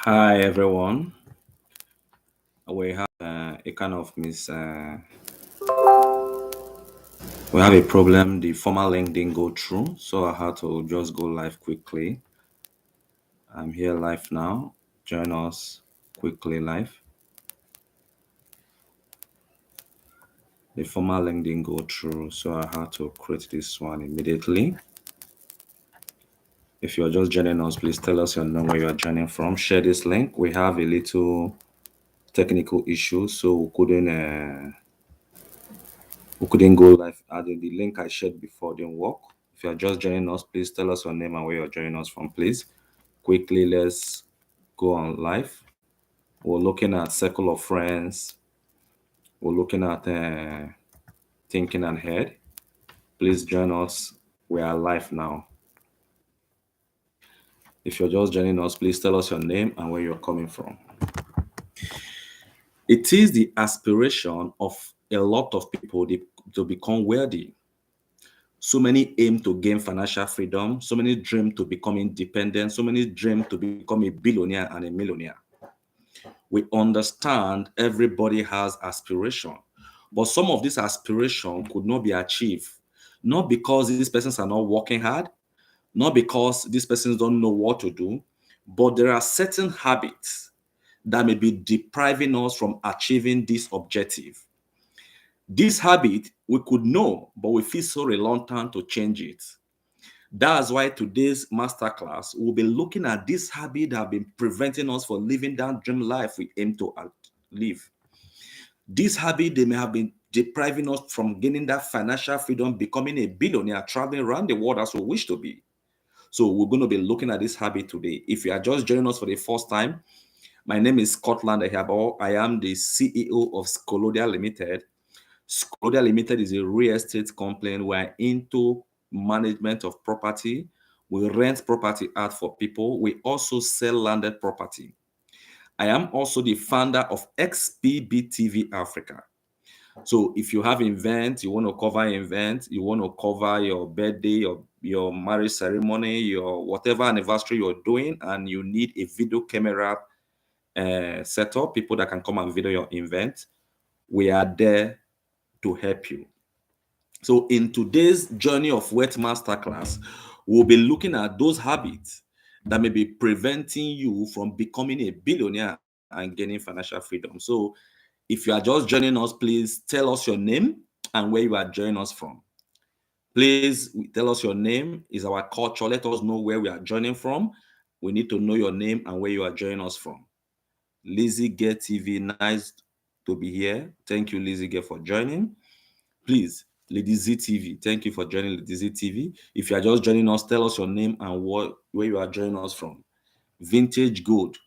Hi everyone. We have a kind of we have a problem. The former link didn't go through, so I had to just go live quickly. I'm here live now. Join us quickly live. The former link didn't go through, so I had to create this one immediately. If you're just joining us, please tell us your name, where you are joining from. Share this link. We have a little technical issue, so we couldn't go live. The link I shared before didn't work. If you're just joining us, please tell us your name and where you're joining us from, please. Quickly, let's go on live. We're looking at circle of friends. We're looking at thinking ahead. Please join us. We are live now. If you're just joining us, please tell us your name and where you're coming from. It is the aspiration of a lot of people to become wealthy. So many aim to gain financial freedom. So many dream to become independent. So many dream to become a billionaire and a millionaire. We understand everybody has aspiration, but some of this aspiration could not be achieved, not because these persons are not working hard, not because these persons don't know what to do, but there are certain habits that may be depriving us from achieving this objective. This habit we could know, but we feel so reluctant to change it. That's why today's masterclass will be looking at this habit that have been preventing us from living that dream life we aim to live. This habit, they may have been depriving us from gaining that financial freedom, becoming a billionaire, traveling around the world as we wish to be. So we're going to be looking at this habit today. If you are just joining us for the first time, my name is Scotland Ehabo. I am the CEO of Scolodia Limited. Scolodia Limited is a real estate company. We're into management of property. We rent property out for people. We also sell landed property. I am also the founder of XPBTV Africa. So if you have events, you want to cover events, you want to cover your birthday, your marriage ceremony, your whatever anniversary you're doing, and you need a video camera setup, people that can come and video your event, we are there to help you. So in today's journey of Wealth Masterclass, we'll be looking at those habits that may be preventing you from becoming a billionaire and gaining financial freedom. So if you are just joining us, please tell us your name and where you are joining us from. Please tell us your name. Is our culture. Let us know where we are joining from. We need to know your name and where you are joining us from. Lizzie Get TV, nice to be here. Thank you, Lizzie Get, for joining. Please, Lady Z TV, thank you for joining Lady Z TV. If you are just joining us, tell us your name and where you are joining us from. Vintage Gold,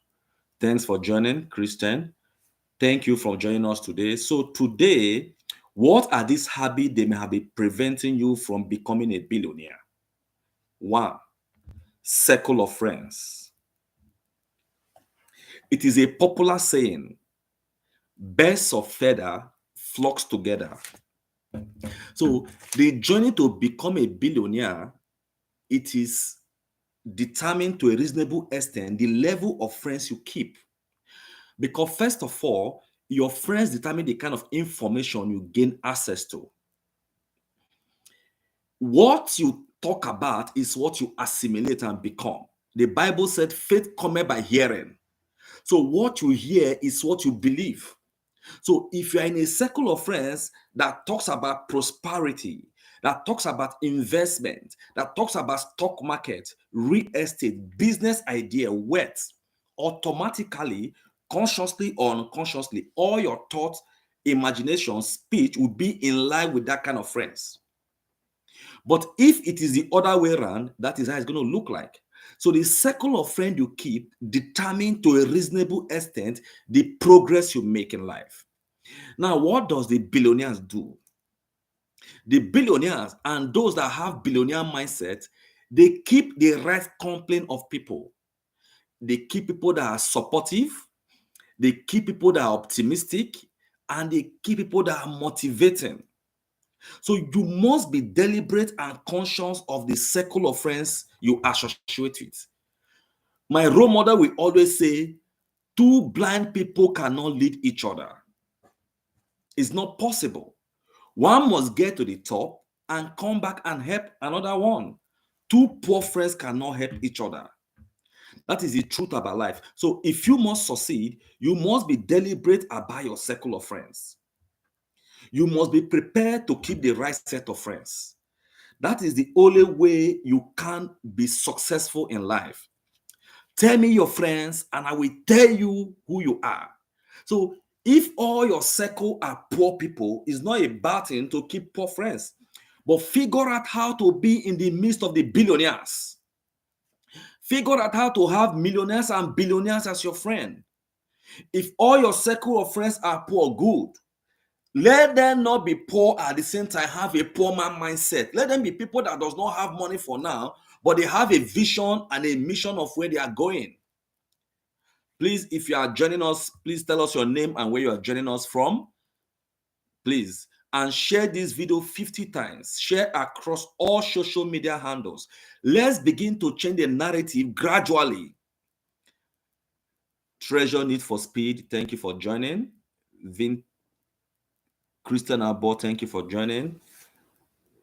thanks for joining. Christian, thank you for joining us today. So today, what are these habits that may have been preventing you from becoming a billionaire? One, circle of friends. It is a popular saying, birds of feather flocks together. So the journey to become a billionaire, it is determined to a reasonable extent the level of friends you keep. Because first of all, your friends determine the kind of information you gain access to. What you talk about is what you assimilate and become. The Bible said faith cometh by hearing. So what you hear is what you believe. So if you're in a circle of friends that talks about prosperity, that talks about investment, that talks about stock market, real estate, business idea, wealth, automatically, consciously or unconsciously, all your thoughts, imagination, speech will be in line with that kind of friends. But if it is the other way around, that is how it's going to look like. So the circle of friends you keep determine to a reasonable extent the progress you make in life. Now, what does the billionaires do? The billionaires and those that have billionaire mindset, they keep the right company of people. They keep people that are supportive, they keep people that are optimistic, and they keep people that are motivating. So you must be deliberate and conscious of the circle of friends you associate with. My role model will always say, Two blind people cannot lead each other. It's not possible. One must get to the top and come back and help another one. Two poor friends cannot help each other. That is the truth about life. So if you must succeed, you must be deliberate about your circle of friends. You must be prepared to keep the right set of friends. That is the only way you can be successful in life. Tell me your friends, and I will tell you who you are. So if all your circle are poor people, it's not a bad thing to keep poor friends. But figure out how to be in the midst of the billionaires. Figure out how to have millionaires and billionaires as your friend. If all your circle of friends are poor, good. Let them not be poor at the same time, have a poor man mindset. Let them be people that does not have money for now, but they have a vision and a mission of where they are going. Please, if you are joining us, please tell us your name and where you are joining us from. Please. And share this video 50 times. Share across all social media handles. Let's begin to change the narrative gradually. Treasure Need for Speed, thank you for joining. Christian Abbo, thank you for joining.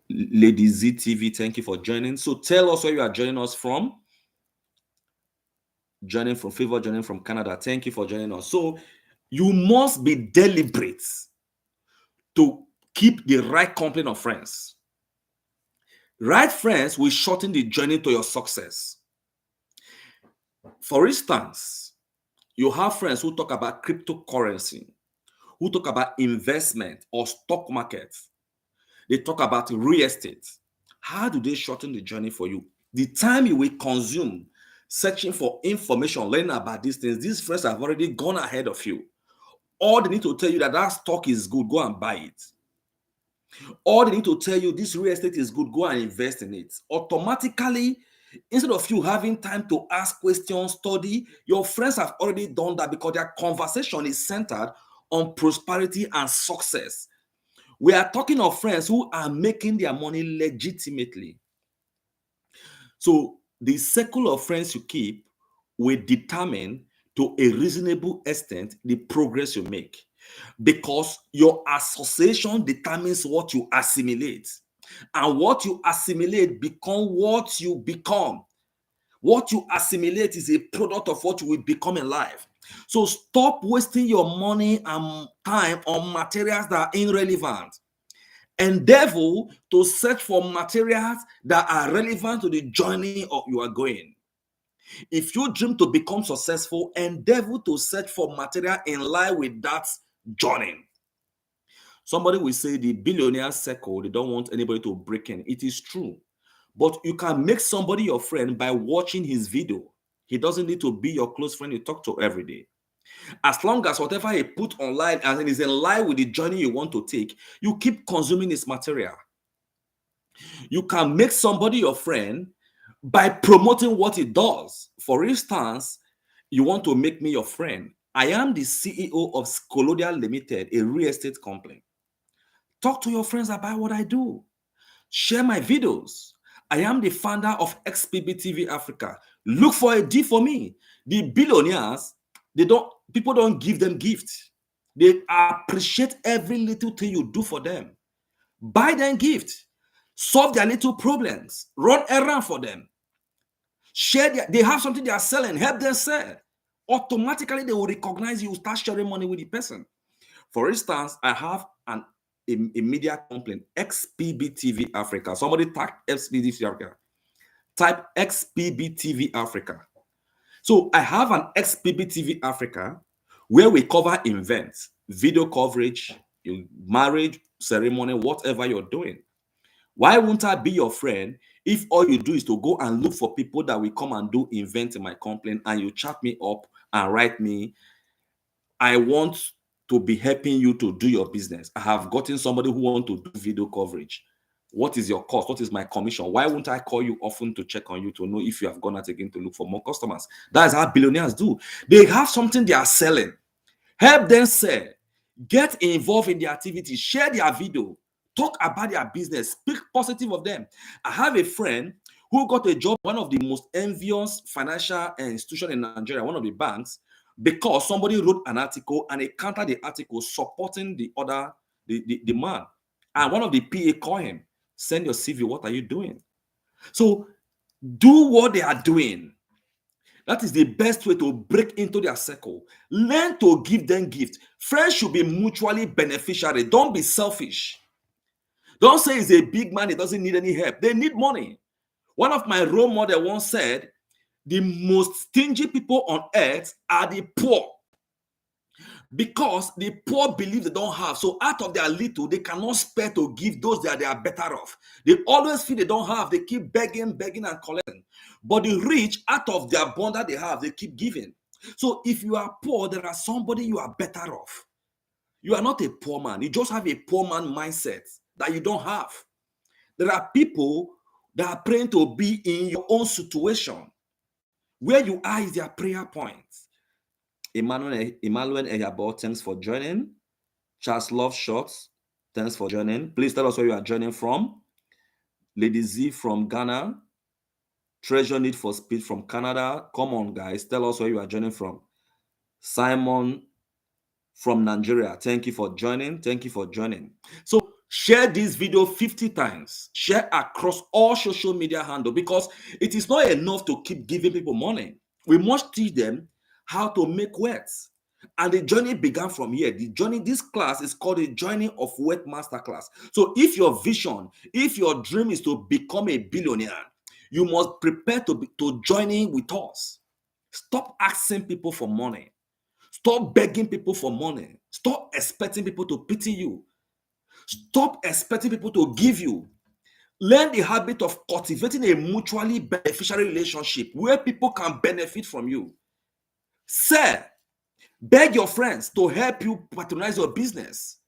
Lady Z TV, thank you for joining. So tell us where you are joining us from. Joining from Favor, joining from Canada. Thank you for joining us. So you must be deliberate to keep the right company of friends. Right friends will shorten the journey to your success. For instance, you have friends who talk about cryptocurrency, who talk about investment or stock market. They talk about real estate. How do they shorten the journey for you? The time you will consume searching for information, learning about these things, these friends have already gone ahead of you. All they need to tell you that stock is good, go and buy it. All they need to tell you this real estate is good, go and invest in it. Automatically, instead of you having time to ask questions, study, your friends have already done that because their conversation is centered on prosperity and success. We are talking of friends who are making their money legitimately. So the circle of friends you keep will determine to a reasonable extent the progress you make, because your association determines what you assimilate, and what you assimilate become what you become. What you assimilate is a product of what you will become in life. So stop wasting your money and time on materials that are irrelevant. Endeavor to search for materials that are relevant to the journey of you are going. If you dream to become successful, endeavor to search for material in line with that journey. Somebody will say the billionaire circle, they don't want anybody to break in. It is true. But you can make somebody your friend by watching his video. He doesn't need to be your close friend you talk to every day. As long as whatever he put online and is in line with the journey you want to take, you keep consuming his material. You can make somebody your friend by promoting what he does. For instance, you want to make me your friend. I am the CEO of Colonial Limited, a real estate company. Talk to your friends about what I do. Share my videos. I am the founder of XPB TV Africa. Look for a D for me. The billionaires, people don't give them gifts. They appreciate every little thing you do for them. Buy them gifts. Solve their little problems. Run errand for them. They have something they are selling. Help them sell. Automatically, they will recognize you. Start sharing money with the person. For instance, I have a media company, XPB TV Africa. Somebody type XPB TV Africa. Type XPB TV Africa. So I have an XPB TV Africa where we cover events, video coverage, marriage ceremony, whatever you're doing. Why won't I be your friend if all you do is to go and look for people that will come and do events in my company, and you chat me up and write me, I want to be helping you to do your business. I have gotten somebody who wants to do video coverage. What is your cost? What is my commission? Why won't I call you often to check on you to know if you have gone out again to look for more customers? That's how billionaires do. They have something they are selling. Help them sell. Get involved in the activity. Share their video. Talk about their business. Speak positive of them. I have a friend who got a job, one of the most envious financial institutions in Nigeria, one of the banks, because somebody wrote an article and they countered the article supporting the man. And one of the PA called him, send your CV, what are you doing? So do what they are doing. That is the best way to break into their circle. Learn to give them gifts. Friends should be mutually beneficiary. Don't be selfish. Don't say he's a big man, he doesn't need any help. They need money. One of my role models once said, the most stingy people on earth are the poor, because the poor believe they don't have. So out of their little, they cannot spare to give those that they are better off. They always feel they don't have. They keep begging and collecting. But the rich, out of their bond that they have, they keep giving. So if you are poor, there are somebody you are better off. You are not a poor man. You just have a poor man mindset that you don't have. There are people that are praying to be in your own situation. Where you are is their prayer point. Emmanuel Eyabo, thanks for joining. Charles Love Shots, thanks for joining. Please tell us where you are joining from. Lady Z from Ghana. Treasure Need for Speed from Canada. Come on, guys. Tell us where you are joining from. Simon from Nigeria. Thank you for joining. Thank you for joining. So share this video 50 times. Share across all social media handles, because it is not enough to keep giving people money. We must teach them how to make wealth. And the journey began from here. The journey, this class is called the Journey of Wealth Masterclass. So if your vision, if your dream is to become a billionaire, you must prepare to join in with us. Stop asking people for money. Stop begging people for money. Stop expecting people to pity you. Stop expecting people to give you. Learn the habit of cultivating a mutually beneficial relationship where people can benefit from you. Sir, beg your friends to help you patronize your business.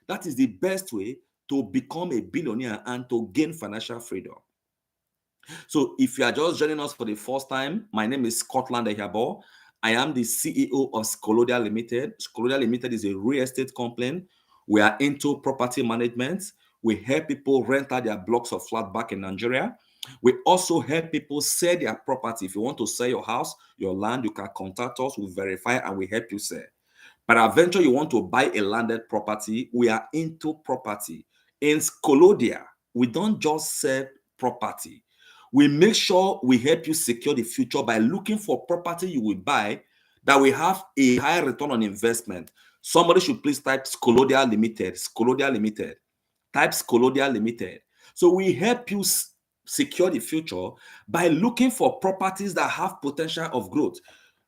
That is the best way to become a billionaire and to gain financial freedom. So if you are just joining us for the first time, my name is Scotland Ehabo. I am the CEO of Scolodia Limited. Scolodia Limited is a real estate company. We are into property management. We help people rent out their blocks of flat back in Nigeria. We also help people sell their property. If you want to sell your house, your land, you can contact us. We'll verify and we help you sell. But eventually you want to buy a landed property, we are into property. In Scolodia, we don't just sell property. We make sure we help you secure the future by looking for property you will buy that will have a high return on investment. Somebody should please type Scolodia Limited. Scolodia Limited. Type Scolodia Limited. So we help you secure the future by looking for properties that have potential of growth.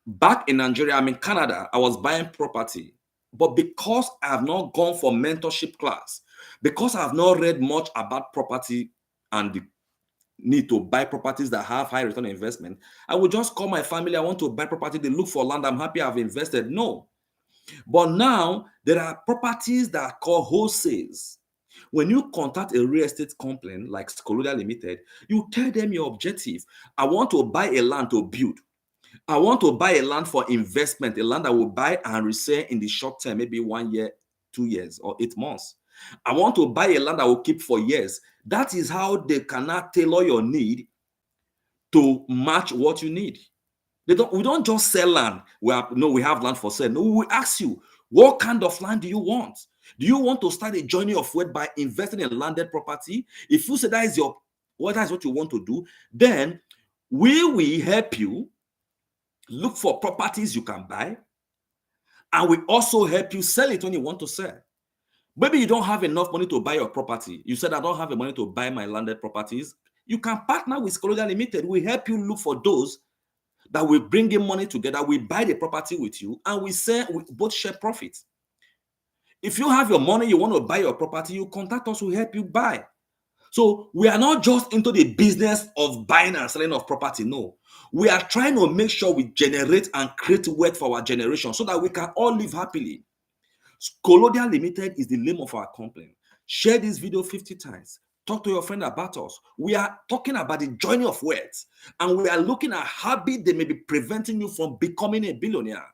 Back in Nigeria, I'm in Canada, I was buying property. But because I have not gone for mentorship class, because I have not read much about property and the need to buy properties that have high return on investment, I would just call my family, I want to buy property, they look for land, I'm happy I've invested. No. But now there are properties that are called wholesales. When you contact a real estate company like Scolodia Limited, you tell them your objective. I want to buy a land to build. I want to buy a land for investment, a land I will buy and resell in the short term, maybe 1 year, 2 years, or 8 months. I want to buy a land I will keep for years. That is how they cannot tailor your need to match what you need. We don't just sell land. We have land for sale. No, we ask you, what kind of land do you want? Do you want to start a journey of wealth by investing in landed property? If you say that is what you want to do, then we will help you look for properties you can buy, and we also help you sell it when you want to sell. Maybe you don't have enough money to buy your property. You said, I don't have the money to buy my landed properties. You can partner with Scolodia Limited. We help you look for those that will bring in money together. We buy the property with you and we sell, we both share profits. If you have your money, you want to buy your property, you contact us, we help you buy. So we are not just into the business of buying and selling of property. No, we are trying to make sure we generate and create wealth for our generation so that we can all live happily. Scolodia Limited is the name of our company. Share this video 50 times. Talk to your friend about us. We are talking about the journey of wealth, and we are looking at habits that may be preventing you from becoming a billionaire.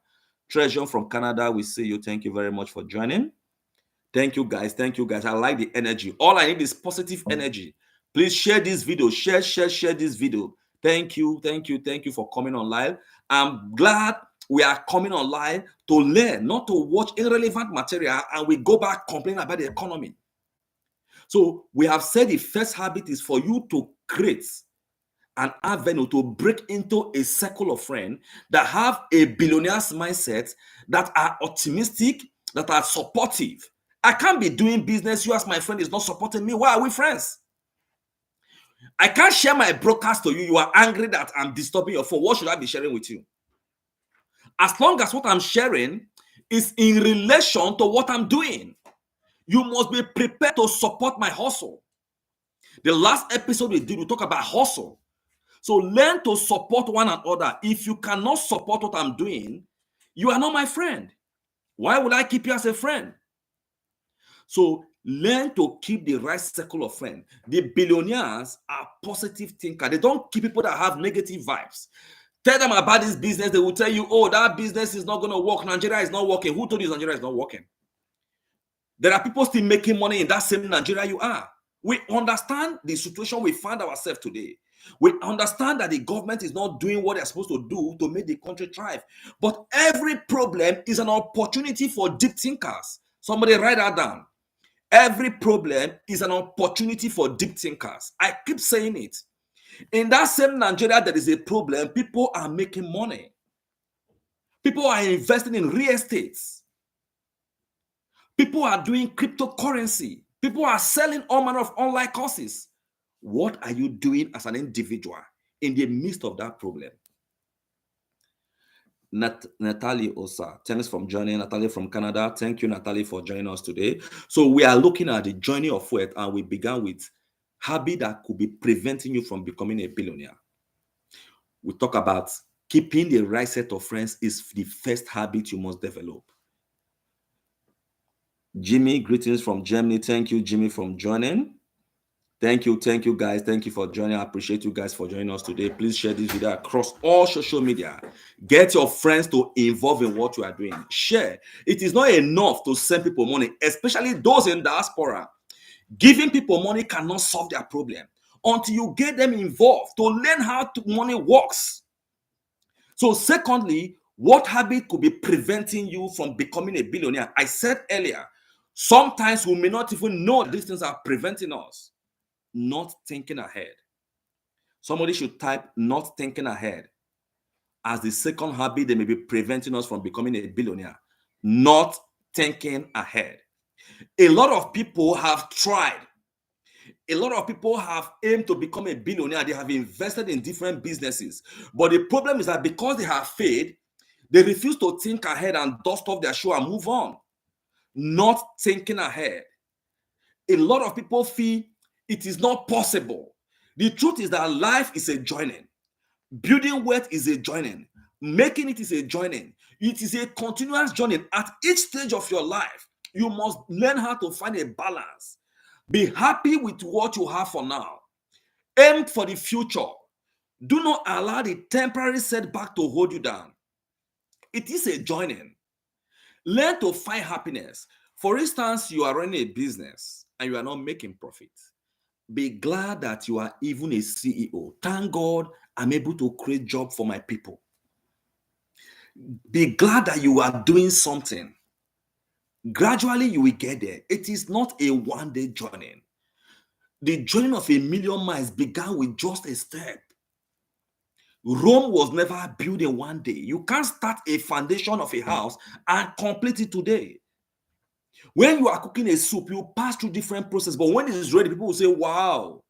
Treasure from Canada, we see you. Thank you very much for joining. Thank you, guys. Thank you, guys. I like the energy. All I need is positive energy. Please share this video. Share this video. Thank you for coming on live. I'm glad we are coming online to learn, not to watch irrelevant material and we go back complaining about the economy. So we have said the first habit is for you to create an avenue to break into a circle of friends that have a billionaire's mindset, that are optimistic, that are supportive. I can't be doing business. You as my friend is not supporting me. Why are we friends? I can't share my broadcast to you. You are angry that I'm disturbing your phone. What should I be sharing with you? As long as what I'm sharing is in relation to what I'm doing, you must be prepared to support my hustle. The last episode we did, we talk about hustle. So learn to support one another. If you cannot support what I'm doing, you are not my friend. Why would I keep you as a friend? So learn to keep the right circle of friends. The billionaires are positive thinkers. They don't keep people that have negative vibes. Tell them about this business. They will tell you, oh, that business is not going to work. Nigeria is not working. Who told you Nigeria is not working? There are people still making money in that same Nigeria you are. We understand the situation we find ourselves today. We understand that the government is not doing what they're supposed to do to make the country thrive. But every problem is an opportunity for deep thinkers. Somebody write that down. Every problem is an opportunity for deep thinkers. I keep saying it. In that same Nigeria, there is a problem. People are making money. People are investing in real estates. People are doing cryptocurrency. People are selling all manner of online courses. What are you doing as an individual in the midst of that problem? Natalie Osa, thanks for joining. Natalie from Canada. Thank you, Natalie, for joining us today. So we are looking at the journey of wealth, and we began with habit that could be preventing you from becoming a billionaire. We talk about keeping the right set of friends is the first habit you must develop. Jimmy, greetings from Germany. Thank you, Jimmy, from joining. Thank you guys. Thank you for joining. I appreciate you guys for joining us today. Please share this video across all social media. Get your friends to involve in what you are doing. Share. It is not enough to send people money, especially those in diaspora. Giving people money cannot solve their problem until you get them involved to learn how money works. So secondly, what habit could be preventing you from becoming a billionaire? I said earlier, sometimes we may not even know these things are preventing us. Not thinking ahead. Somebody should type not thinking ahead as the second habit that may be preventing us from becoming a billionaire. Not thinking ahead. A lot of people have tried. A lot of people have aimed to become a billionaire. They have invested in different businesses. But the problem is that because they have failed, they refuse to think ahead and dust off their shoe and move on. Not thinking ahead. A lot of people feel it is not possible. The truth is that life is a journey. Building wealth is a journey. Making it is a journey. It is a continuous journey. At each stage of your life, you must learn how to find a balance. Be happy with what you have for now. Aim for the future. Do not allow the temporary setback to hold you down. It is a journey. Learn to find happiness. For instance, you are running a business and you are not making profit. Be glad that you are even a CEO. Thank God I'm able to create jobs for my people. Be glad that you are doing something. Gradually, you will get there. It is not a one-day journey. The journey of 1,000,000 miles began with just a step. Rome was never built in one day. You can't start a foundation of a house and complete it today. When you are cooking a soup, you pass through different processes, but when it is ready, people will say, wow.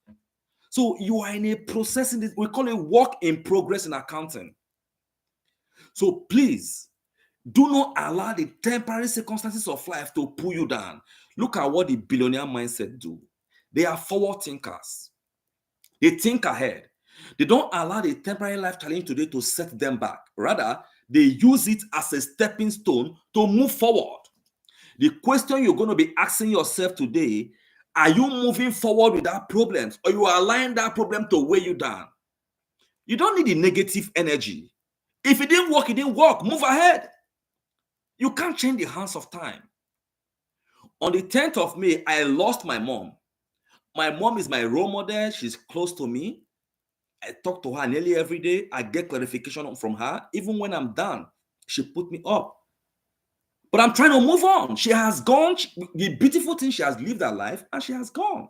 So you are in a process, we call it work in progress in accounting. So please, do not allow the temporary circumstances of life to pull you down. Look at what the billionaire mindset do. They are forward thinkers. They think ahead. They don't allow the temporary life challenge today to set them back. Rather, they use it as a stepping stone to move forward. The question you're going to be asking yourself today, are you moving forward without problems, or you are allowing that problem to weigh you down? You don't need the negative energy. If it didn't work, it didn't work. Move ahead. You can't change the hands of time. On the 10th of May, I lost my mom. My mom is my role model. She's close to me. I talk to her nearly every day. I get clarification from her, even when I'm down. She put me up. But I'm trying to move on. She has gone. The beautiful thing, she has lived her life and she has gone.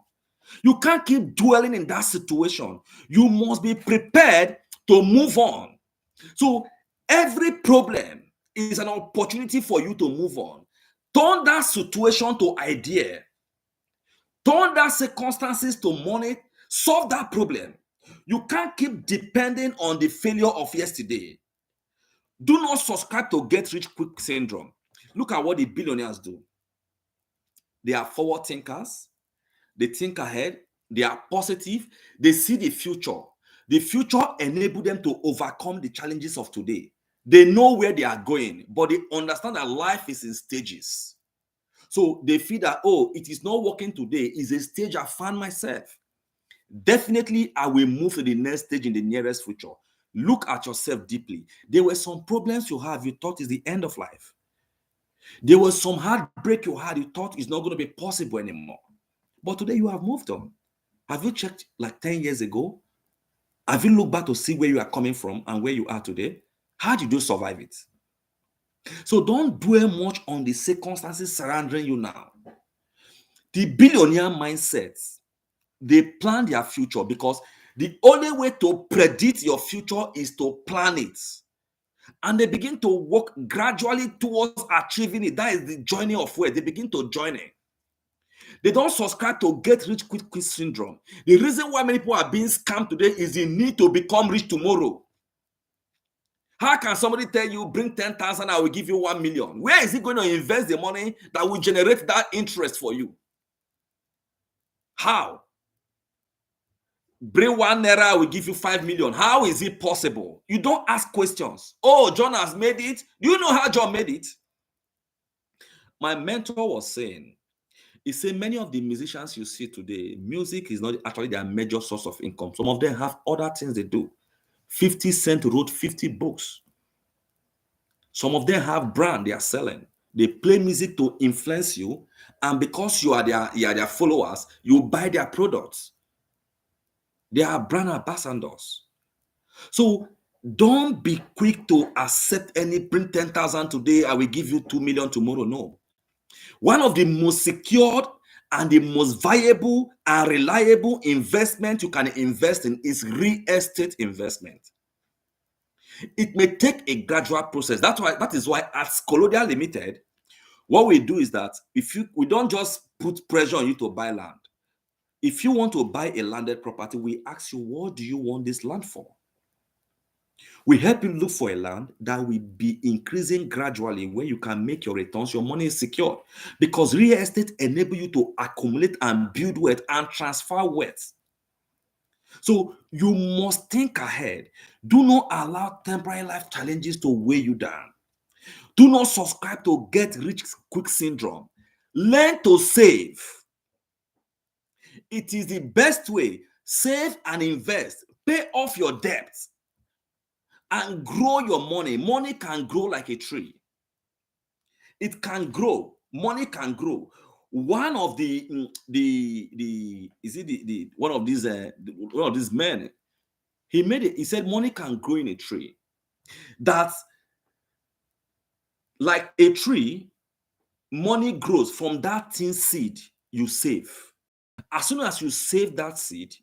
You can't keep dwelling in that situation. You must be prepared to move on. So every problem is an opportunity for you to move on. Turn that situation to idea. Turn that circumstances to money. Solve that problem. You can't keep depending on the failure of yesterday. Do not subscribe to get rich quick syndrome. Look at what the billionaires do. They are forward thinkers. They think ahead. They are positive. They see the future. The future enables them to overcome the challenges of today. They know where they are going, but they understand that life is in stages. So they feel that, oh, it is not working today. It's a stage I found myself. Definitely, I will move to the next stage in the nearest future. Look at yourself deeply. There were some problems you have you thought is the end of life. There was some heartbreak you had you thought is not going to be possible anymore. But today you have moved on. Have you checked like 10 years ago? Have you looked back to see where you are coming from and where you are today? How did you survive it? So don't dwell much on the circumstances surrounding you now. The billionaire mindsets, they plan their future because the only way to predict your future is to plan it. And they begin to work gradually towards achieving it. That is the journey of where they begin to join it. They don't subscribe to get rich quick syndrome. The reason why many people are being scammed today is the need to become rich tomorrow. How can somebody tell you, bring 10,000, I will give you 1 million? Where is he going to invest the money that will generate that interest for you? How? Bring 1 naira, I will give you 5 million. How is it possible? You don't ask questions. Oh, John has made it. Do you know how John made it? My mentor was saying, he said many of the musicians you see today, music is not actually their major source of income. Some of them have other things they do. 50 Cent wrote 50 books. Some of them have brand they are selling. They play music to influence you, and because you are their followers, you buy their products. They are brand ambassadors. So don't be quick to accept any bring 10,000 today, I will give you 2 million tomorrow. No. One of the most secured and the most viable and reliable investment you can invest in is real estate investment. It may take a gradual process. That is why at Colonial Limited, what we do is that we don't just put pressure on you to buy land. If you want to buy a landed property, we ask you, what do you want this land for? We help you look for a land that will be increasing gradually, where you can make your returns, your money is secure. Because real estate enables you to accumulate and build wealth and transfer wealth. So you must think ahead. Do not allow temporary life challenges to weigh you down. Do not subscribe to get rich quick syndrome. Learn to save. It is the best way. Save and invest. Pay off your debts and grow your money. Money can grow like a tree. It can grow. Money can grow. One of one of these men, he made it. He said money can grow in a tree. That's like a tree. Money grows from that thin seed you save. As soon as you save that seed,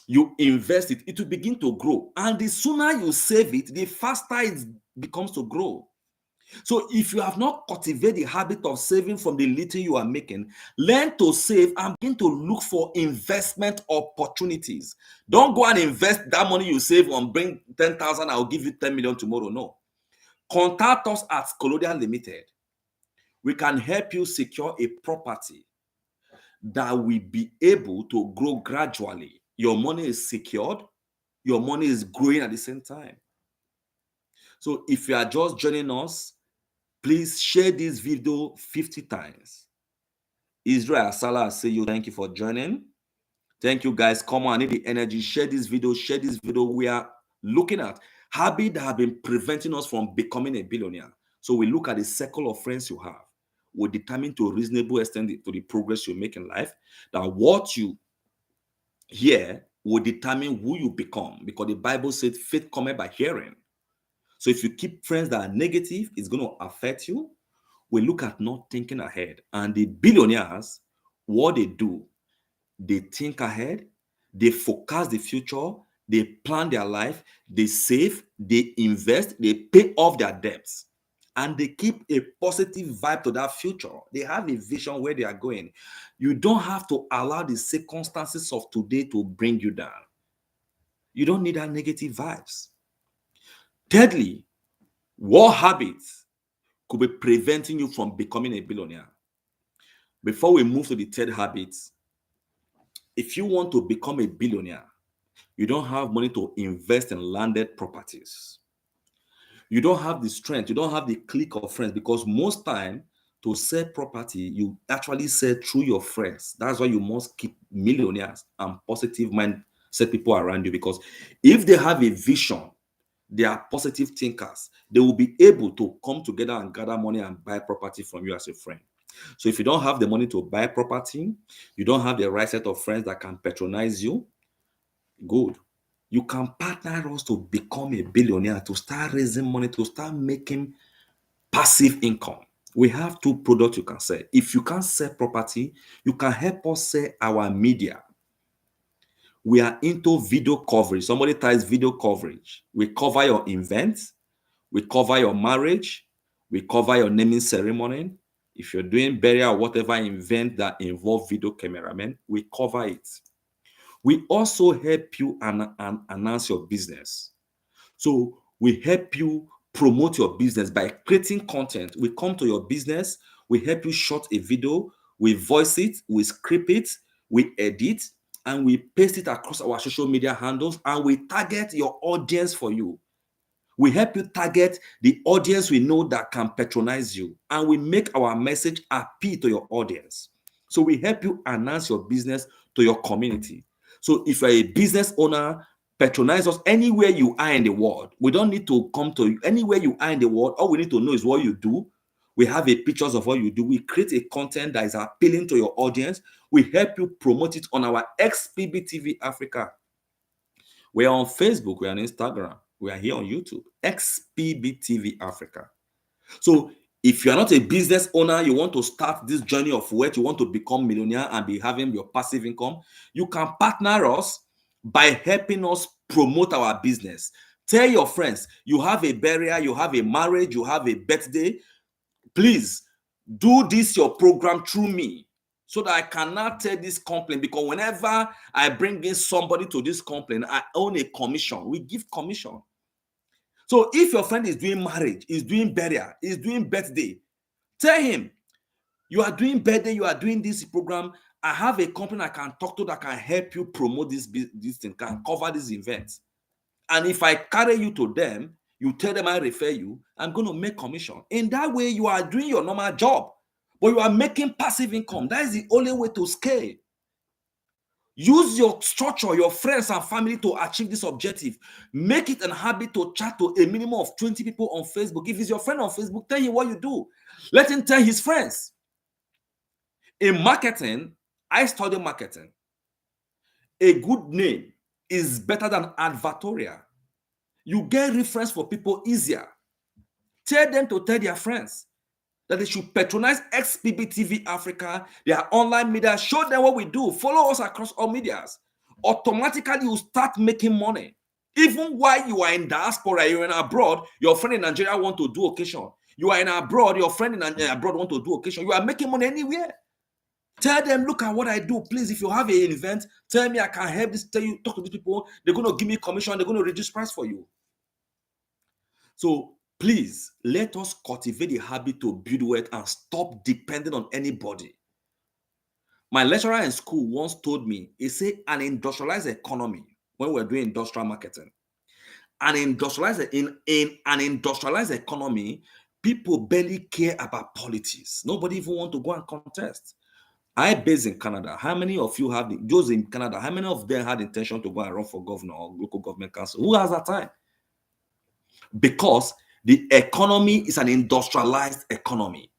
you invest it, it will begin to grow. And the sooner you save it, the faster it becomes to grow. So if you have not cultivated the habit of saving from the little you are making, learn to save and begin to look for investment opportunities. Don't go and invest that money you save on bring 10,000, I'll give you 10 million tomorrow. No. Contact us at Colonial Limited. We can help you secure a property that will be able to grow gradually. Your money is secured. Your money is growing at the same time. So if you are just joining us, please share this video 50 times. Israel Salah, say you thank you for joining. Thank you guys. Come on, I need the energy. Share this video. Share this video. We are looking at habits that have been preventing us from becoming a billionaire. So we look at the circle of friends you have. We determine to a reasonable extent to the progress you make in life, that what you hear will determine who you become, because the Bible said faith cometh by hearing. So if you keep friends that are negative, it's going to affect you. We look at not thinking ahead. And the billionaires, what they do, they think ahead, they forecast the future, they plan their life, they save, they invest, they pay off their debts, and they keep a positive vibe to that future. They have a vision where they are going. You don't have to allow the circumstances of today to bring you down. You don't need that negative vibes. Thirdly, what habits could be preventing you from becoming a billionaire? Before we move to the third habit, if you want to become a billionaire, you don't have money to invest in landed properties. You don't have the strength, you don't have the clique of friends, because most time to sell property, you actually sell through your friends. That's why you must keep millionaires and positive mindset people around you, because if they have a vision, they are positive thinkers, they will be able to come together and gather money and buy property from you as a friend. So if you don't have the money to buy property, you don't have the right set of friends that can patronize you, good. You can partner us to become a billionaire, to start raising money, to start making passive income. We have two products you can sell. If you can't sell property, you can help us sell our media. We are into video coverage. Somebody types video coverage. We cover your events, we cover your marriage, we cover your naming ceremony. If you're doing burial or whatever event that involve video cameramen, we cover it. We also help you announce your business. So we help you promote your business by creating content. We come to your business, we help you shoot a video, we voice it, we script it, we edit, and we paste it across our social media handles, and we target your audience for you. We help you target the audience we know that can patronize you, and we make our message appeal to your audience. So we help you announce your business to your community. So if you're a business owner, patronize us anywhere you are in the world. We don't need to come to you anywhere you are in the world. All we need to know is what you do. We have a pictures of what you do. We create a content that is appealing to your audience. We help you promote it on our XPB TV Africa. We are on Facebook, we are on Instagram, we are here on YouTube. XPB TV Africa. So if you are not a business owner, you want to start this journey of wealth, you want to become millionaire and be having your passive income, you can partner us by helping us promote our business. Tell your friends, you have a burial, you have a marriage, you have a birthday, please do this your program through me, so that I cannot tell this complaint, because whenever I bring in somebody to this complaint, I own a commission. We give commission. So if your friend is doing marriage, is doing burial, is doing birthday, tell him, you are doing birthday, you are doing this program, I have a company I can talk to that can help you promote this thing, can cover this event. And if I carry you to them, you tell them I refer you, I'm going to make commission. In that way, you are doing your normal job, but you are making passive income. That is the only way to scale. Use your structure, your friends and family to achieve this objective. Make it a habit to chat to a minimum of 20 people on Facebook. If it's your friend on Facebook, tell him what you do. Let him tell his friends. In marketing, I study marketing. A good name is better than advertorial. You get reference for people easier. Tell them to tell their friends that they should patronize XPB TV Africa, their online media. Show them what we do. Follow us across all medias. Automatically, you start making money. Even while you are in diaspora, you're in abroad, your friend in Nigeria want to do occasion. You are in abroad, your friend in abroad want to do occasion. You are making money anywhere. Tell them, look at what I do. Please, if you have an event, tell me I can help this. Tell you, talk to these people. They're going to give me commission. They're going to reduce price for you. So please, let us cultivate the habit to build wealth and stop depending on anybody. My lecturer in school once told me, he said, an industrialized economy, when we're doing industrial marketing, in an industrialized economy, people barely care about politics. Nobody even want to go and contest. I based in Canada. How many of you have those in Canada? How many of them had intention to go and run for governor or local government council? Who has that time? Because the economy is an industrialized economy.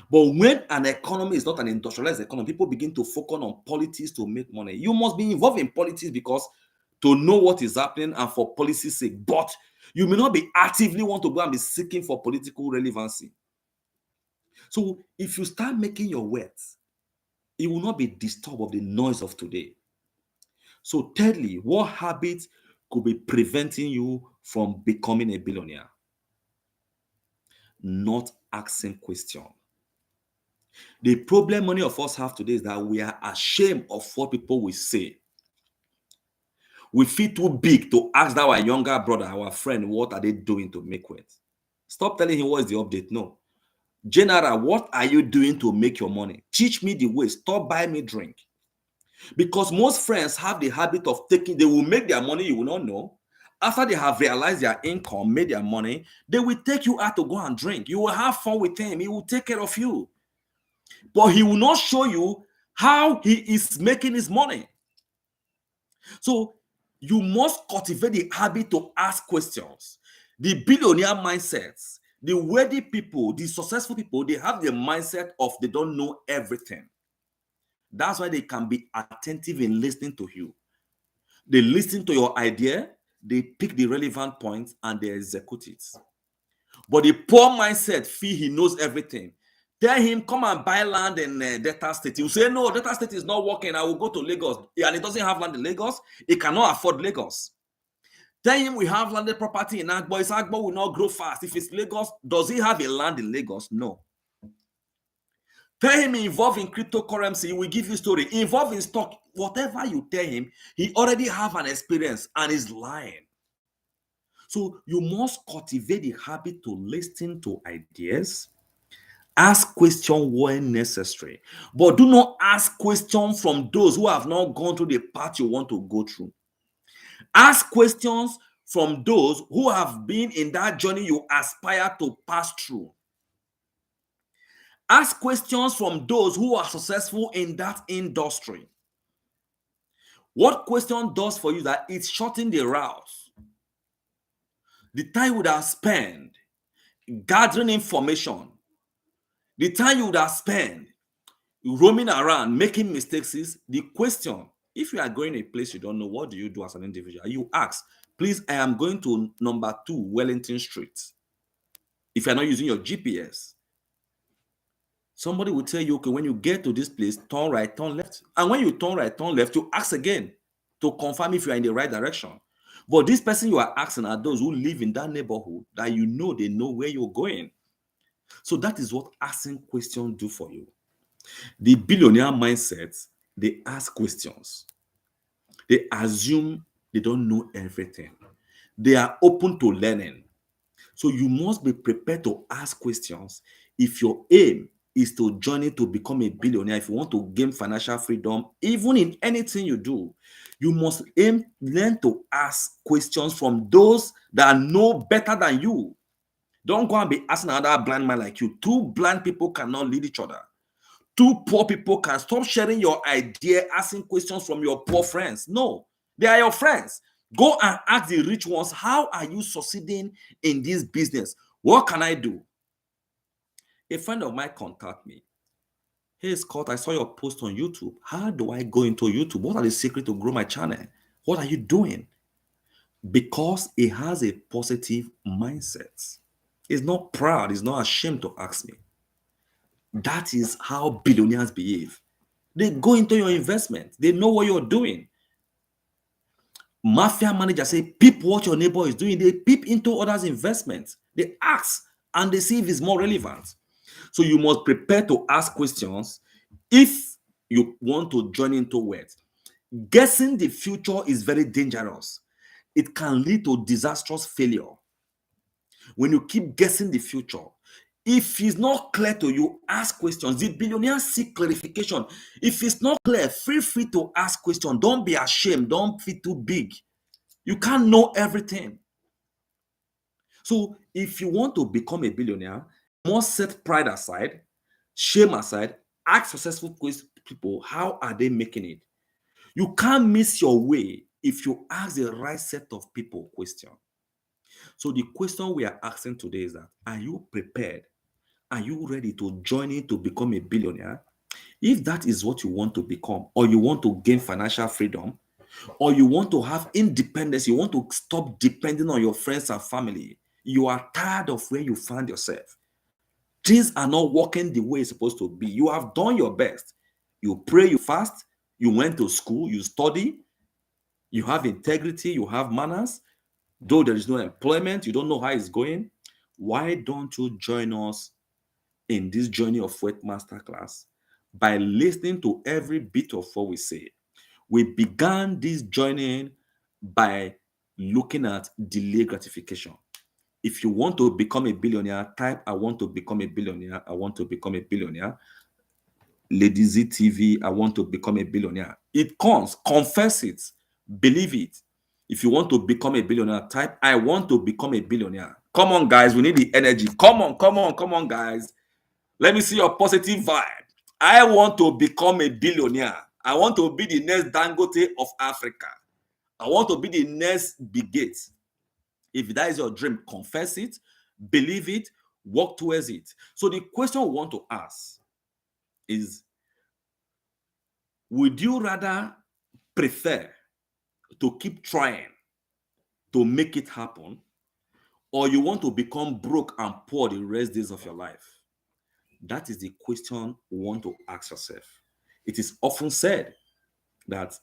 But when an economy is not an industrialized economy, people begin to focus on politics to make money. You must be involved in politics because to know what is happening and for policy's sake. But You may not be actively want to go and be seeking for political relevancy. So if you start making your words, it will not be disturbed of the noise of today. So thirdly, what habits could be preventing you from becoming a billionaire? Not asking questions. The problem many of us have today is that we are ashamed of what people will say. We feel too big to ask our younger brother, our friend, what are they doing to make wealth? Stop telling him what is the update. No. General, what are you doing to make your money? Teach me the way. Stop buying me drink. Because most friends have the habit of taking, they will make their money, you will not know. After they have realized their income, made their money, they will take you out to go and drink. You will have fun with him. He will take care of you. But he will not show you how he is making his money. So you must cultivate the habit to ask questions. The billionaire mindsets, the wealthy people, the successful people, they have the mindset of they don't know everything. That's why they can be attentive in listening to you. They listen to your idea, they pick the relevant points, and they execute it. But the poor mindset feel he knows everything. Tell him, come and buy land in Delta State. He will say, no, Delta State is not working. I will go to Lagos. And he doesn't have land in Lagos. He cannot afford Lagos. Tell him we have landed property in Agbo. His Agbo will not grow fast. If it's Lagos, does he have a land in Lagos? No. Tell him involved in cryptocurrency, he will give you story. Involved in stock, whatever you tell him, he already have an experience and is lying. So you must cultivate the habit to listen to ideas, ask questions when necessary, but do not ask questions from those who have not gone through the path you want to go through. Ask questions from those who have been in that journey you aspire to pass through. Ask questions from those who are successful in that industry. What question does for you that it shortens the route. The time you would have spent gathering information, the time you would have spent roaming around, making mistakes is the question. If you are going a place you don't know, what do you do as an individual? You ask, please, I am going to number 2 Wellington Street. If you're not using your GPS, somebody will tell you, okay, when you get to this place, turn right, turn left. And when you turn right, turn left, you ask again to confirm if you are in the right direction. But this person you are asking are those who live in that neighborhood that you know they know where you're going. So that is what asking questions do for you. The billionaire mindset, they ask questions. They assume they don't know everything. They are open to learning. So you must be prepared to ask questions. If your aim is to journey to become a billionaire, if you want to gain financial freedom, even in anything you do, you must learn to ask questions from those that know better than you. Don't go and be asking another blind man like you. Two blind people cannot lead each other. Two poor people can stop sharing your idea, asking questions from your poor friends. No, they are your friends. Go and ask the rich ones, how are you succeeding in this business? What can I do? A friend of mine contacted me. Hey, Scott, I saw your post on YouTube. How do I go into YouTube? What are the secrets to grow my channel? What are you doing? Because he has a positive mindset. He's not proud. He's not ashamed to ask me. That is how billionaires behave. They go into your investment. They know what you're doing. Mafia managers say, peep what your neighbor is doing. They peep into others' investments. They ask and they see if it's more relevant. So you must prepare to ask questions if you want to join into wealth. Guessing the future is very dangerous. It can lead to disastrous failure. When you keep guessing the future, if it's not clear to you, ask questions. The billionaires seek clarification. If it's not clear, feel free to ask questions. Don't be ashamed. Don't feel too big. You can't know everything. So if you want to become a billionaire, you must set pride aside, shame aside, ask successful people, how are they making it? You can't miss your way if you ask the right set of people question. So the question we are asking today is that, are you prepared? Are you ready to join in to become a billionaire? If that is what you want to become, or you want to gain financial freedom, or you want to have independence, you want to stop depending on your friends and family, you are tired of where you find yourself. Things are not working the way it's supposed to be. You have done your best. You pray, you fast, you went to school, you study, you have integrity, you have manners. Though there is no employment, you don't know how it's going. Why don't you join us in this journey of Wealth Masterclass by listening to every bit of what we say? We began this journey by looking at delayed gratification. If you want to become a billionaire, type I want to become a billionaire. I want to become a billionaire. Lady Z TV, I want to become a billionaire. It comes, confess it, believe it. If you want to become a billionaire, type I want to become a billionaire. Come on, guys, we need the energy. Come on, come on, come on, guys. Let me see your positive vibe. I want to become a billionaire. I want to be the next Dangote of Africa. I want to be the next Bill Gates. If that is your dream, confess it, believe it, work towards it. So the question we want to ask is, would you rather prefer to keep trying to make it happen, or you want to become broke and poor the rest days of your life? That is the question we want to ask yourself. It is often said that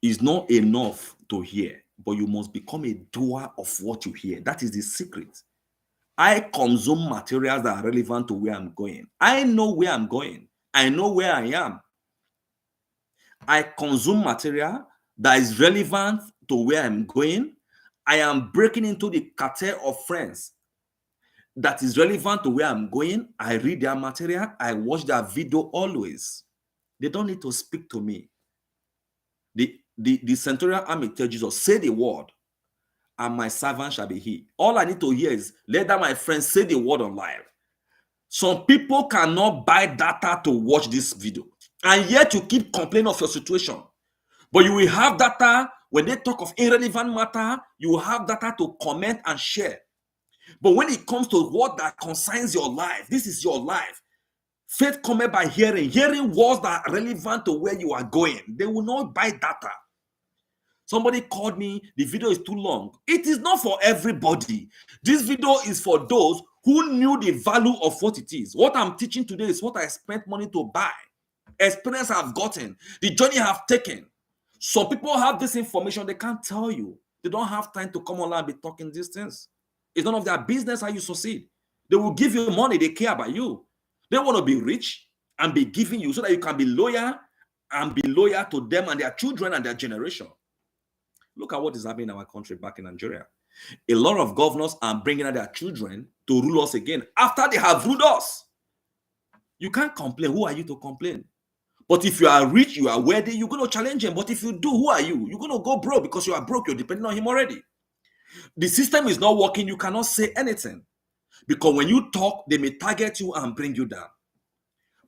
it's not enough to hear, but you must become a doer of what you hear. That is the secret. I consume materials that are relevant to where I'm going. I know where I'm going. I know where I am. I consume material that is relevant to where I'm going. I am breaking into the cartel of friends that is relevant to where I'm going. I read their material. I watch their video always. They don't need to speak to me. The centurion army tell Jesus, say the word, and my servant shall be he. All I need to hear is, let that my friend say the word on live. Some people cannot buy data to watch this video, and yet you keep complaining of your situation. But you will have data when they talk of irrelevant matter. You will have data to comment and share. But when it comes to what that concerns your life, this is your life. Faith comes by hearing. Hearing words that are relevant to where you are going. They will not buy data. Somebody called me, the video is too long. It is not for everybody. This video is for those who knew the value of what it is. What I'm teaching today is what I spent money to buy. Experience I've gotten. The journey I've taken. Some people have this information, they can't tell you. They don't have time to come online and be talking these things. It's none of their business how you succeed. They will give you money, they care about you. They want to be rich and be giving you so that you can be loyal and be loyal to them and their children and their generation. Look at what is happening in our country back in Nigeria. A lot of governors are bringing out their children to rule us again after they have ruled us. You can't complain. Who are you to complain? But if you are rich, you are worthy, you're going to challenge him. But if you do, who are you? You're going to go broke because you are broke. You're depending on him already. The system is not working. You cannot say anything. Because when you talk, they may target you and bring you down.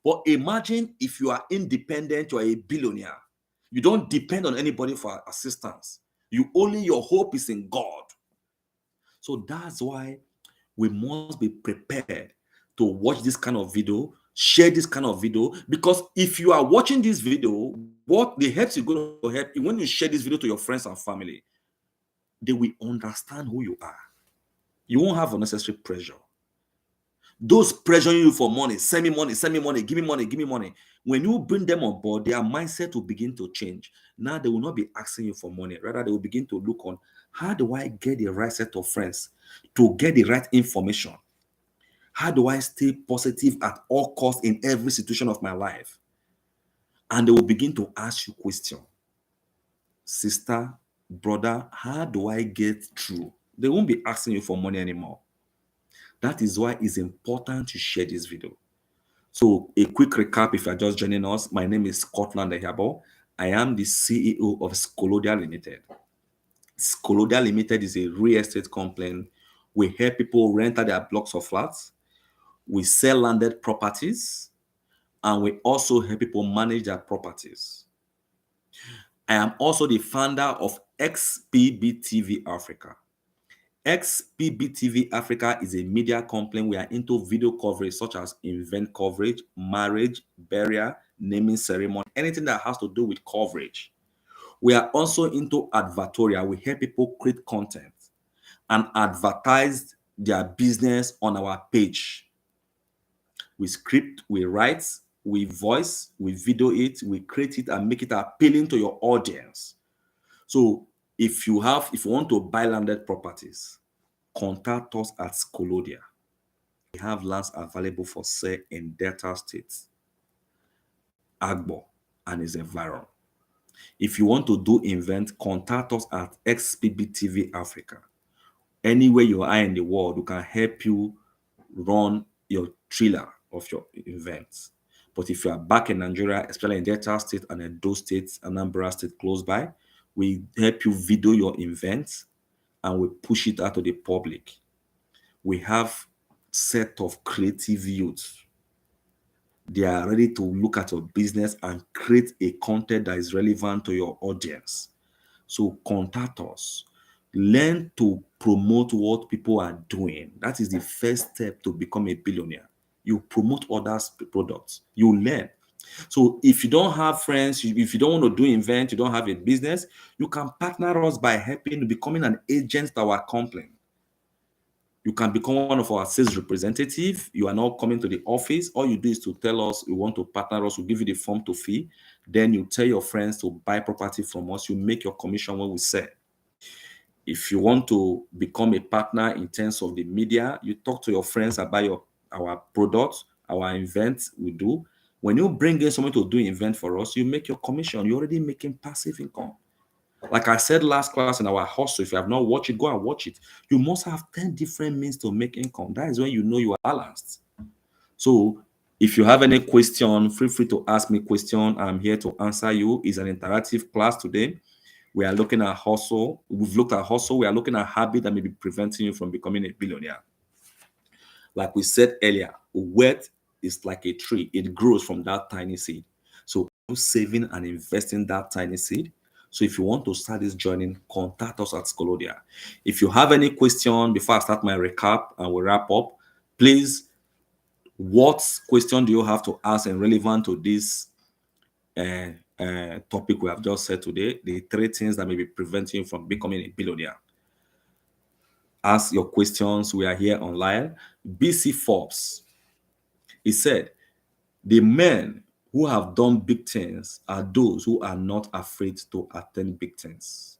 But imagine if you are independent, you are a billionaire. You don't depend on anybody for assistance. Your hope is in God. So that's why we must be prepared to watch this kind of video, share this kind of video, because if you are watching this video, what the helps you going to help you when you share this video to your friends and family, they will understand who you are. You won't have unnecessary pressure. Those pressuring you for money, send me money, give me money, give me money. When you bring them on board, their mindset will begin to change. Now they will not be asking you for money. Rather, they will begin to look on, how do I get the right set of friends to get the right information? How do I stay positive at all costs in every situation of my life? And they will begin to ask you questions. Sister, brother, how do I get through? They won't be asking you for money anymore. That is why it's important to share this video. So a quick recap if you're just joining us. My name is Scotland Ehabo. I am the CEO of Scolodia Limited. Scolodia Limited is a real estate company. We help people rent out their blocks of flats. We sell landed properties. And we also help people manage their properties. I am also the founder of XPBTV Africa. XPBTV Africa is a media company. We are into video coverage such as event coverage, marriage, burial, naming ceremony, anything that has to do with coverage. We are also into advertorial. We help people create content and advertise their business on our page. We script, we write, we voice, we video it, we create it and make it appealing to your audience. So if you want to buy landed properties, contact us at Scolodia. We have lands available for sale in Delta State, Agbo, and its environ. If you want to do event, contact us at XPB Africa. Anywhere you are in the world, we can help you run your trailer of your events. But if you are back in Nigeria, especially in Delta State and Edo State, Anambra State close by, we help you video your events and we push it out to the public. We have set of creative youths. They are ready to look at your business and create a content that is relevant to your audience. So contact us. Learn to promote what people are doing. That is the first step to become a billionaire. You promote others' products. You learn. So if you don't have friends, if you don't want to do events, you don't have a business, you can partner us by helping becoming an agent to our company. You can become one of our sales representatives. You are not coming to the office. All you do is to tell us you want to partner us. We'll give you the form to fill. Then you tell your friends to buy property from us. You make your commission when we sell. If you want to become a partner in terms of the media, you talk to your friends about our products, our events we do. When you bring in someone to do an event for us, you make your commission. You're already making passive income. Like I said last class in our hustle, if you have not watched it, go and watch it. You must have 10 different means to make income. That is when you know you are balanced. So if you have any question, feel free to ask me question. I'm here to answer you. It's an interactive class today. We are looking at hustle. We've looked at hustle. We are looking at habit that may be preventing you from becoming a billionaire. Like we said earlier, wealth is like a tree. It grows from that tiny seed. So saving and investing that tiny seed. So if you want to start this journey, contact us at Scolodia. If you have any question before I start my recap and we wrap up, please, what question do you have to ask and relevant to this topic we have just said today? The 3 things that may be preventing you from becoming a billionaire. Ask your questions. We are here online. BC Forbes, he said, the men who have done big things are those who are not afraid to attain big things,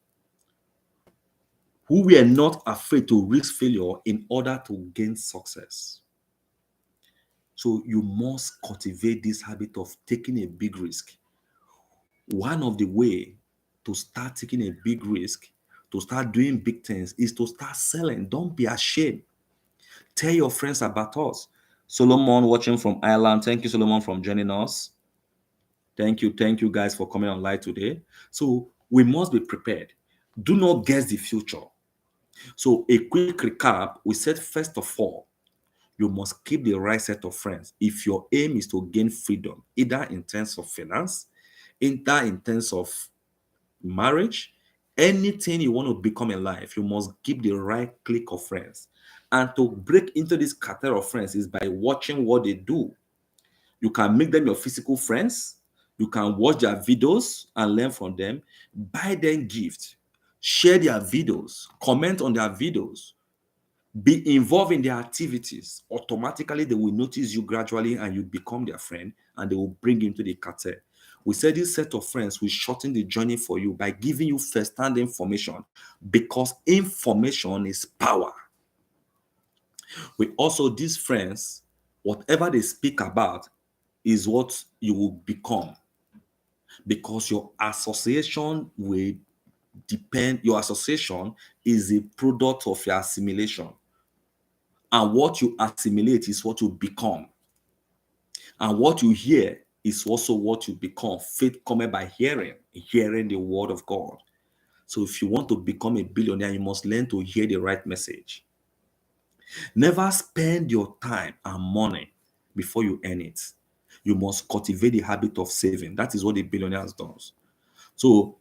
who were not afraid to risk failure in order to gain success. So you must cultivate this habit of taking a big risk. One of the way to start taking a big risk, to start doing big things, is to start selling. Don't be ashamed. Tell your friends about us. Solomon watching from Ireland. Thank you, Solomon, for joining us. Thank you guys for coming online today. So we must be prepared. Do not guess the future. So a quick recap, we said first of all, you must keep the right set of friends. If your aim is to gain freedom, either in terms of finance, either in terms of marriage, anything you want to become in life, you must keep the right clique of friends. And to break into this category of friends is by watching what they do. You can make them your physical friends. You can watch their videos and learn from them. Buy them gifts. Share their videos. Comment on their videos. Be involved in their activities. Automatically, they will notice you gradually and you become their friend and they will bring you into the cartel. We said this set of friends will shorten the journey for you by giving you first-hand information, because information is power. We also, these friends, whatever they speak about is what you will become, because your association will depend, your association is a product of your assimilation. And what you assimilate is what you become. And what you hear is also what you become. Faith cometh by hearing the word of God. So if you want to become a billionaire, you must learn to hear the right message. Never spend your time and money before you earn it. You must cultivate the habit of saving. That is what the billionaires does. So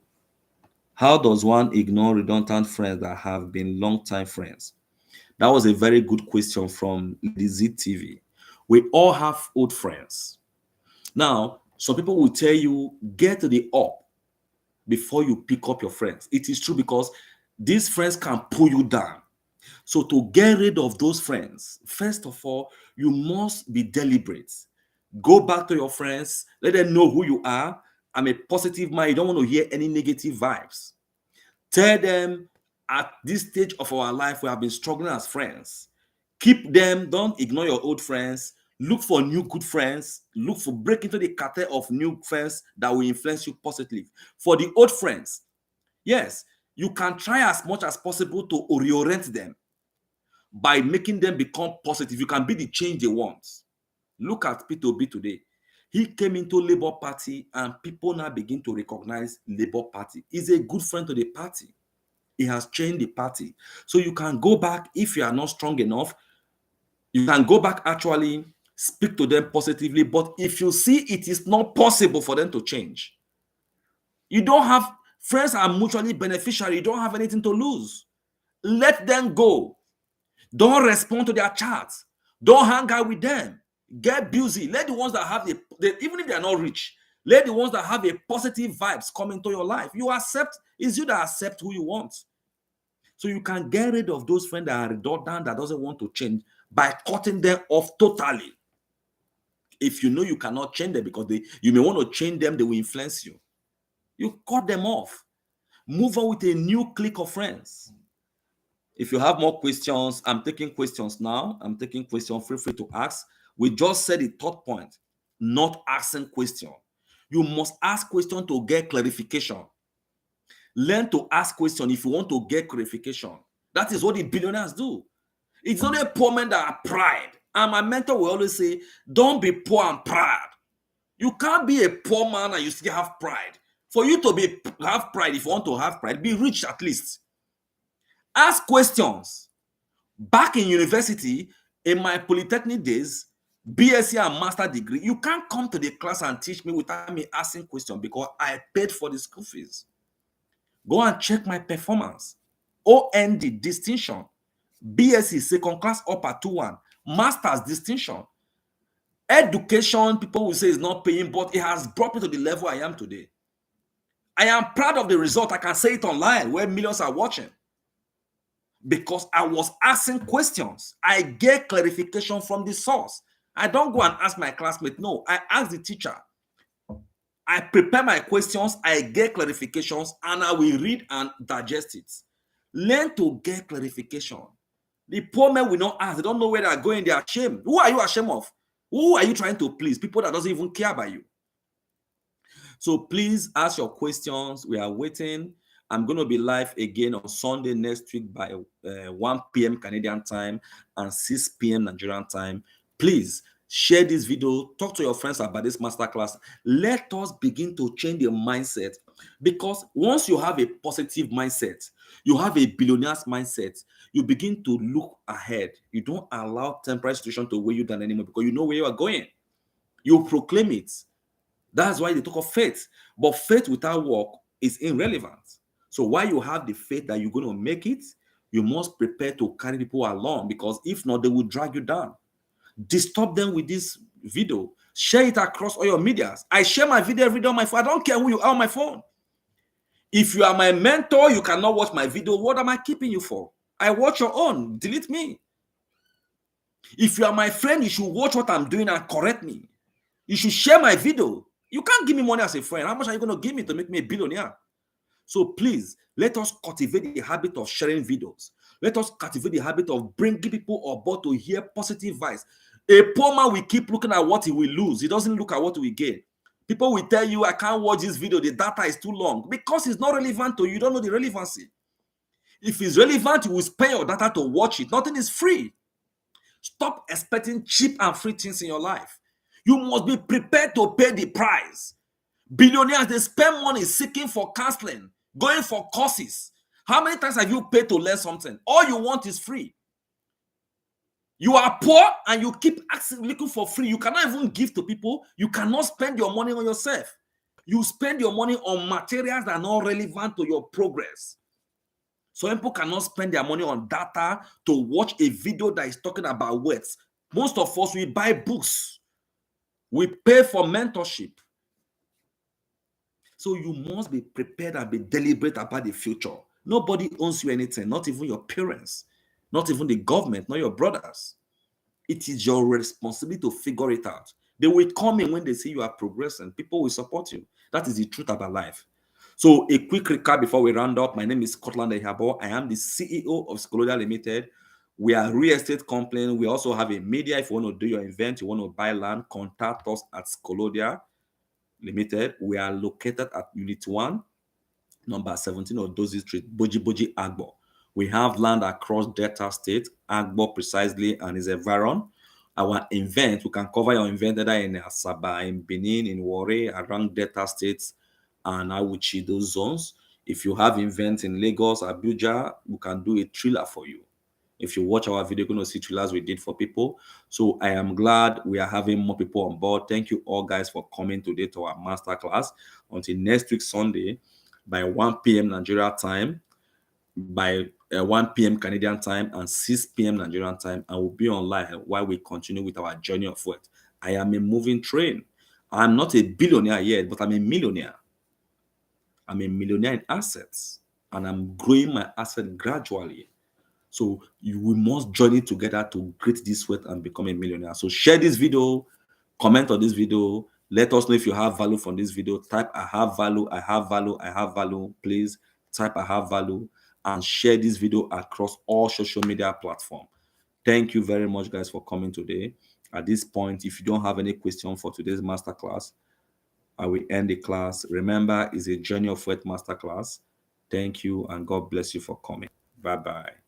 how does one ignore redundant friends that have been long-time friends? That was a very good question from Lizzie TV. We all have old friends. Now, some people will tell you, get to the up. before you pick up your friends. It is true, because these friends can pull you down. So to get rid of those friends, first of all, you must be deliberate. Go back to your friends, let them know who you are. I'm a positive mind. You don't want to hear any negative vibes. Tell them, at this stage of our life, we have been struggling as friends. Keep them, don't ignore your old friends. Look for new good friends. Break into the cartel of new friends that will influence you positively. For the old friends, yes, you can try as much as possible to reorient them by making them become positive. You can be the change they want. Look at P2B today. He came into Labour Party and people now begin to recognize Labour Party. He's a good friend to the party. He has changed the party. So you can go back if you are not strong enough. You can go back, actually speak to them positively. But if you see it is not possible for them to change, you don't have, friends are mutually beneficial. You don't have anything to lose. Let them go. Don't respond to their chats. Don't hang out with them. Get busy. Let the ones that have even if they are not rich, let the ones that have a positive vibes come into your life. You accept, it's you that accept who you want. So you can get rid of those friends that are redundant, that doesn't want to change, by cutting them off totally. If you know you cannot change them because you may want to change them, they will influence you. You cut them off. Move on with a new clique of friends. If you have more questions, I'm taking questions now. I'm taking questions. Feel free to ask. We just said the third point, not asking question. You must ask question to get clarification. Learn to ask question if you want to get clarification. That is what the billionaires do. It's not a poor man that are pride. And my mentor will always say, don't be poor and proud. You can't be a poor man and you still have pride. For you to have pride, if you want to have pride, be rich at least. Ask questions. Back in university, in my polytechnic days, BSc and master degree, you can't come to the class and teach me without me asking questions, because I paid for the school fees. Go and check my performance. OND distinction. BSc second class upper 2-1. Master's distinction. Education, people will say, is not paying, but it has brought me to the level I am today. I am proud of the result. I can say it online where millions are watching, because I was asking questions. I get clarification from the source. I don't go and ask my classmate. No, I ask the teacher. I prepare my questions, I get clarifications, and I will read and digest it. Learn to get clarification. The poor men will not ask. They don't know where they are going. They are ashamed. Who are you ashamed of? Who are you trying to please? People that doesn't even care about you. So please ask your questions. We are waiting. I'm going to be live again on Sunday next week by 1 p.m. Canadian time and 6 p.m. Nigerian time. Please share this video. Talk to your friends about this masterclass. Let us begin to change your mindset, because once you have a positive mindset, you have a billionaire's mindset, you begin to look ahead. You don't allow temporary situation to weigh you down anymore, because you know where you are going. You proclaim it. That's why they talk of faith. But faith without work is irrelevant. So while you have the faith that you're going to make it, you must prepare to carry people along, because if not, they will drag you down. Disturb them with this video. Share it across all your medias. I share my video every day on my phone. I don't care who you are on my phone. If you are my mentor, you cannot watch my video. What am I keeping you for? I watch your own. Delete me. If you are my friend, you should watch what I'm doing and correct me. You should share my video. You can't give me money as a friend. How much are you going to give me to make me a billionaire? So please, let us cultivate the habit of sharing videos. Let us cultivate the habit of bringing people aboard to hear positive vibes. A poor man will keep looking at what he will lose. He doesn't look at what he will gain. People will tell you, I can't watch this video. The data is too long. Because it's not relevant to you. You don't know the relevancy. If it's relevant, you will spend your data to watch it. Nothing is free. Stop expecting cheap and free things in your life. You must be prepared to pay the price. Billionaires, they spend money seeking for counseling, going for courses. How many times have you paid to learn something? All you want is free. You are poor and you keep looking for free. You cannot even give to people. You cannot spend your money on yourself. You spend your money on materials that are not relevant to your progress. So people cannot spend their money on data to watch a video that is talking about words. Most of us, we buy books. We pay for mentorship. So you must be prepared and be deliberate about the future. Nobody owns you anything, not even your parents, not even the government, not your brothers. It is your responsibility to figure it out. They will come in when they see you are progressing. People will support you. That is the truth about life. So a quick recap before we round up. My name is Scotland Ehabo. I am the CEO of Scolodia Limited. We are a real estate company. We also have a media. If you want to do your event, you want to buy land, contact us at Scolodia Limited. We are located at Unit 1, number 17 Odozi Street, Boji Boji, Agbo. We have land across Delta State, Agbo precisely, and is a Varon. Our event, we can cover your event either in Asaba, in Benin, in Warri, around Delta States, and Awuchi, those zones. If you have events in Lagos, Abuja, we can do a thriller for you. If you watch our video, you're going to see thrillers we did for people. So I am glad we are having more people on board. Thank you all guys for coming today to our masterclass. Until next week, Sunday, by 1 p.m. Nigeria time, by 1 p.m. Canadian time, and 6 p.m. Nigerian time, and we'll be online while we continue with our journey of wealth. I am a moving train. I'm not a billionaire yet, but I'm a millionaire. I'm a millionaire in assets, and I'm growing my asset gradually. So we must journey together to create this wealth and become a millionaire. So share this video, comment on this video. Let us know if you have value from this video. Type I have value, I have value, I have value. Please type I have value and share this video across all social media platforms. Thank you very much, guys, for coming today. At this point, if you don't have any question for today's masterclass, I will end the class. Remember, it's a Journey of Wealth masterclass. Thank you, and God bless you for coming. Bye-bye.